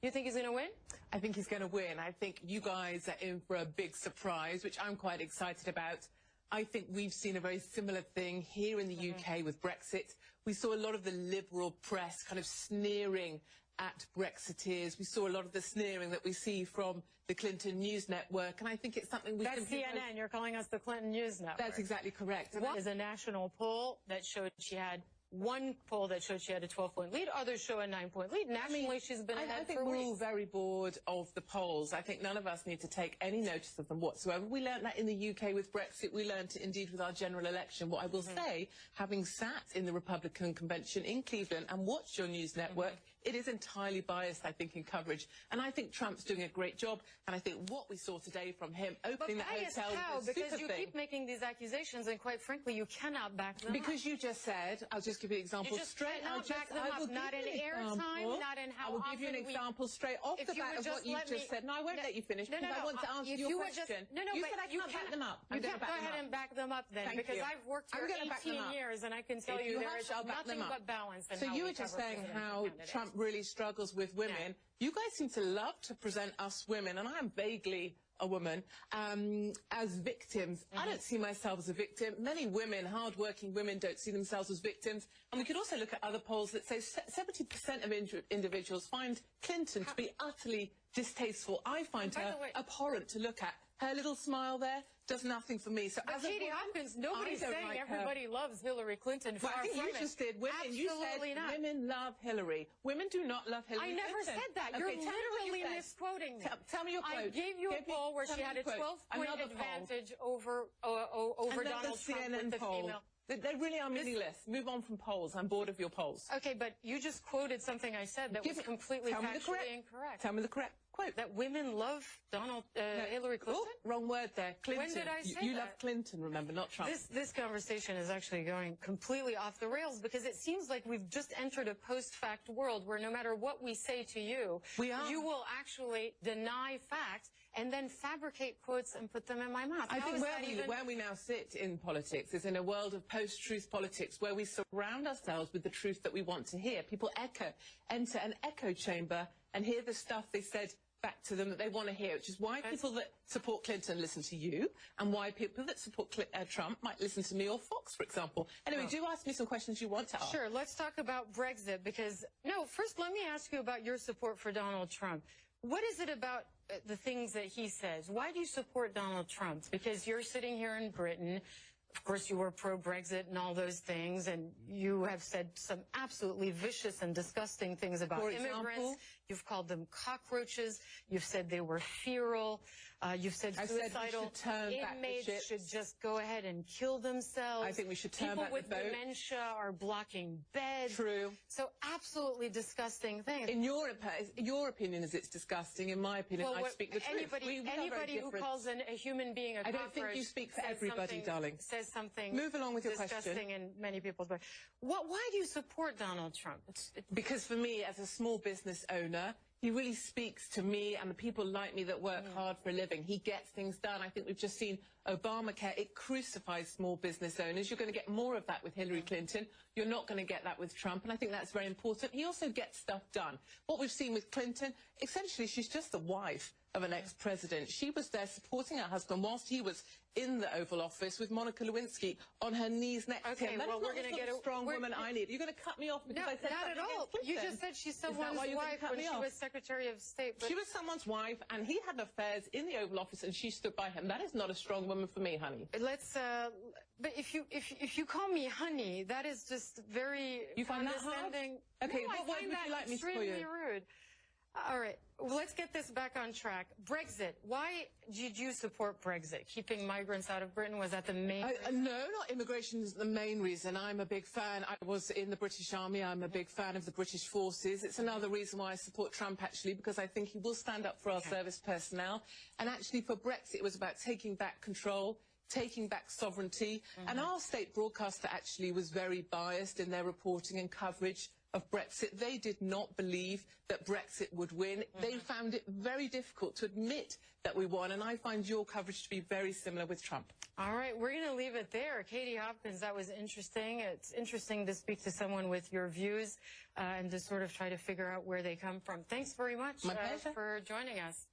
You think he's going to win? I think he's going to win. I think you guys are in for a big surprise, which I'm quite excited about. I think we've seen a very similar thing here in the UK with Brexit. We saw a lot of the liberal press kind of sneering at Brexiteers. We saw a lot of the sneering that we see from the Clinton News Network, and I think it's something we That's CNN. You're calling us the Clinton News Network. That's exactly correct. What is a national poll that showed she had one poll that showed she had a 12-point lead, others show a 9-point lead. Nationally, she's been ahead for weeks. I think we're all very bored of the polls. I think none of us need to take any notice of them whatsoever. We learned that in the UK with Brexit. We learned it indeed with our general election. What I will say, having sat in the Republican convention in Cleveland and watched your news network, it is entirely biased, I think, in coverage. And I think Trump's doing a great job. And I think what we saw today from him opening that hotel was a super because you keep making these accusations, and quite frankly, you cannot back them up. Because you just said, I'll just give you an example straight. Not in airtime, not in how I will give you an example straight off the bat of what you just said. No, I won't let you finish because I want to answer your question. You said I can't back them up. You can't go ahead and back them up then, because I've worked here 18 years and I can tell you there is nothing but balance in how we cover. So you were just saying how Trump really struggles with women. You guys seem to love to present us women, and I am vaguely a woman, as victims. I don't see myself as a victim. Many women, hard-working women, don't see themselves as victims. And we could also look at other polls that say 70% of individuals find Clinton to be utterly distasteful. I find her abhorrent to look at. Her little smile there does nothing for me. So as Katie Hopkins, nobody's saying everybody loves Hillary Clinton. Well, I think you just did. Women, Absolutely you said not. Women love Hillary. Women do not love Hillary Clinton. I never said that. You're literally misquoting me. Tell me your quote. I gave you a poll where she had a 12-point advantage over Donald Trump with the female. They really are meaningless. Move on from polls. I'm bored of your polls. Okay, but you just quoted something I said that was completely factually incorrect. Tell me the correct quote. That women love Hillary Clinton? Oh, wrong word there. Clinton. When did I say You love Clinton, remember, not Trump. This conversation is actually going completely off the rails, because it seems like we've just entered a post-fact world where no matter what we say to you, you will actually deny facts and then fabricate quotes and put them in my mouth. I think where we now sit in politics is in a world of post-truth politics where we surround ourselves with the truth that we want to hear. People enter an echo chamber and hear the stuff they said back to them that they want to hear, which is why people that support Clinton listen to you, and why people that support Trump might listen to me or Fox, for example. Anyway, do ask me some questions you want to ask. Sure, let's talk about Brexit, because, no, first let me ask you about your support for Donald Trump. What is it about the things that he says? Why do you support Donald Trump? Because you're sitting here in Britain. Of course, you were pro-Brexit and all those things, and you have said some absolutely vicious and disgusting things about immigrants. You've called them cockroaches. You've said they were feral. You've said suicidal inmates should just go ahead and kill themselves. I think we should turn back the vote. People with dementia are blocking beds. True. So absolutely disgusting things. In your opinion is it's disgusting. In my opinion, I speak the truth. Anybody who calls a human being a cockroach, I don't think you speak for everybody, darling. Says something. Move along with your disgusting in many people's ways. Why do you support Donald Trump? Because for me, as a small business owner, he really speaks to me and the people like me that work hard for a living. He gets things done. I think we've just seen Obamacare. It crucifies small business owners. You're going to get more of that with Hillary Clinton. You're not going to get that with Trump, and I think that's very important. He also gets stuff done. What we've seen with Clinton, essentially, she's just the wife of an ex-president. She was there supporting her husband whilst he was in the Oval Office with Monica Lewinsky on her knees next to him. That is not the sort of strong woman I need. You're going to cut me off because I said not at all. You just said she's someone's wife when she was Secretary of State. She was someone's wife, and he had affairs in the Oval Office, and she stood by him. That is not a strong woman for me, honey. Let's. But if you call me honey, that is just very condescending. Okay, what word would you like me to call you? Extremely rude. All right, well, let's get this back on track. Brexit. Why did you support Brexit? Keeping migrants out of Britain, was that the main reason? No, not immigration is the main reason. I'm a big fan. I was in the British Army. I'm a big fan of the British forces. It's another reason why I support Trump, actually, because I think he will stand up for our service personnel. And actually, for Brexit, it was about taking back control, taking back sovereignty. And our state broadcaster actually was very biased in their reporting and coverage of Brexit. They did not believe that Brexit would win. They found it very difficult to admit that we won, and I find your coverage to be very similar with Trump. All right, we're going to leave it there. Katie Hopkins, that was interesting. It's interesting to speak to someone with your views and to sort of try to figure out where they come from. Thanks very much My pleasure. for joining us.